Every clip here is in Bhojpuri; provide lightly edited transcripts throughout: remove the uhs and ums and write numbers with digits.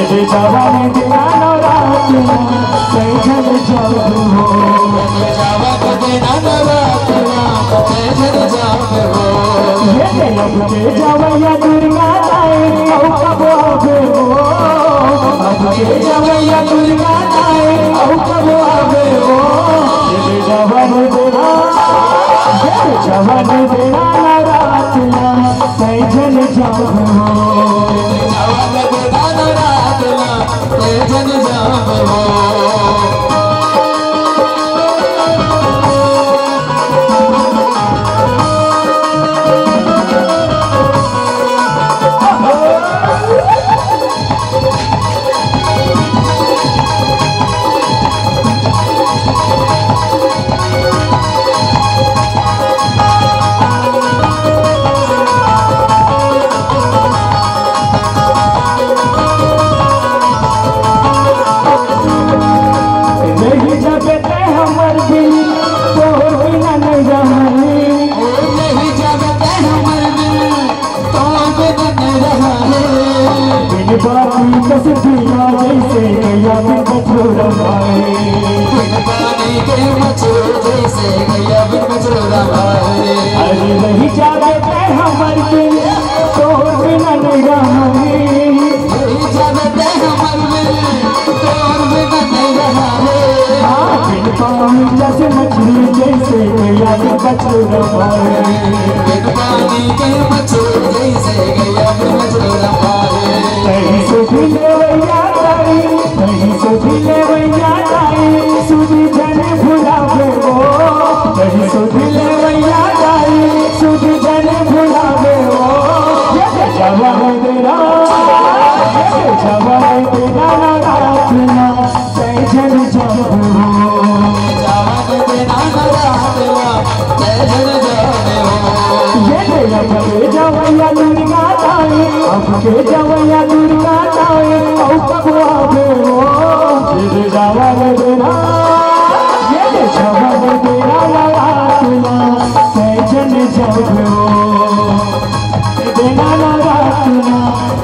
ये जवानी दिना नवरात्रा कैसन जाबो ये जवानी दिना नवरात्रा कैसन जाबो ये अब के जवैया दुर्गा आए औ कब आवे हो अब के जवैया दुर्गा आए औ कब आवे हो ये जवानी दिना नवरात्रा कैसन जाबो जन जाबो बाती कसबिया जैसे गैया बिन मछोरा भाई पानी के मछोर जैसे गैया बिन मछोरा भाई अरे नहीं जागे ते हमर दिल तोर बिना नहीं रहे नहीं जागे ते हमर दिल तोर बिना नहीं रहे हाँ बिन पानी जैसे मछली जैसे गैया बिन मछोरा भाई बिन पानी के मछोर जैसे गैया बिन मछोरा भाई कहीं सुधी लेवैया ताई कहीं सुधी लेवैया ताई सुधी जन भुलावे हो कहीं सुधी लेवैया ताई सुधी जन भुलावे हो ये जवान तेरा नवरात्रा कैसन जाबो जवान तेरा नवरात्रा कैसन जाबो ये अब के जवैया दुर्गा ताई अब के जवैया दुर्गा ताई औ कब आवे हो ये जवान तेरा नवरात्रा कैसन जाबो तेरा नवरात्रा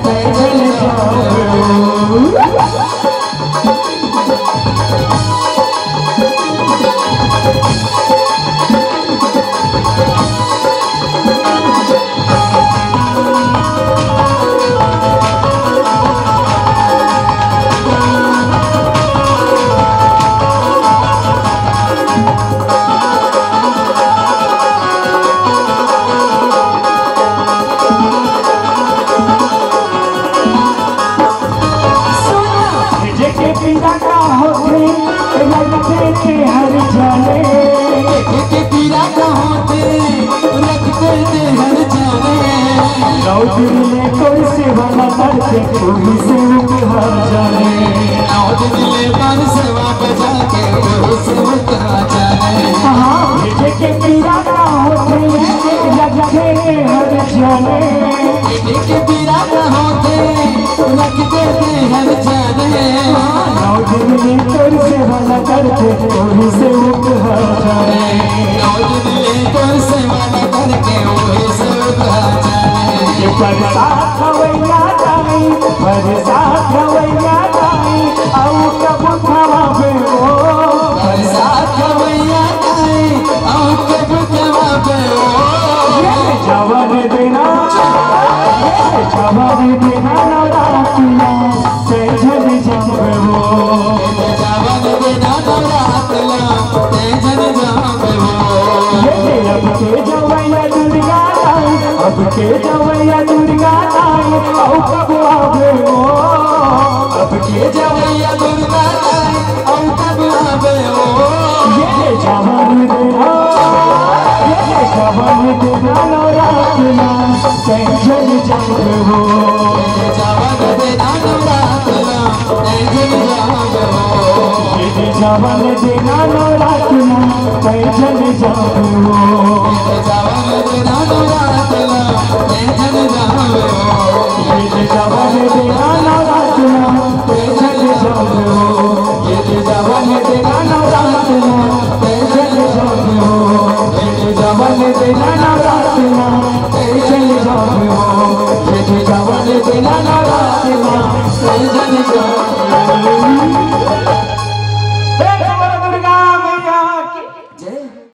कैसन जाबो हर जाने पीरा का होते रखते हर जाने नौ दिन में कोई सेवा न करते कोई सेवक हर जाने नौ दिन में पर सेवा बजा के कोई सेवक हर जाने हाँ के पीरा का होते रखते हर जाने के पीरा का होते रखते हर जाने नौ दिन में कोई सेवा न करते कोई सेवक हर जाने नौ दिन में कोई सेवा न करके कोई सेवक हर जाने ये बरसात खवैया ताई औ कब खवावे हो बरसात खवैया ताई औ कब खवावे हो ये जवान देना नवरात्रा कैसन जाबो जवान देना नवरात्रा कैसन जाबो ये अब के जवैया दुर्गा ताई अब के जवैया दुर्गा ताई औ कब आवे हो अब के जवैया दुर्गा ताई औ कब आवे हो ये जवान देना नवरात्रा कैसन जाबो जवान देना नवरात्रा कैसन जाबो ये जवान देना नवरात्रा कैसन जाबो जवान देना नवरात्रा कैसन जाबो ये जवान देना नवरात्रा कैसन जाबो ये जवान देना नवरात्रा कैसन जाबो ये जवान देना नवरात्रा कैसन जाबो ये जवान देना नवरात्रा से जन जान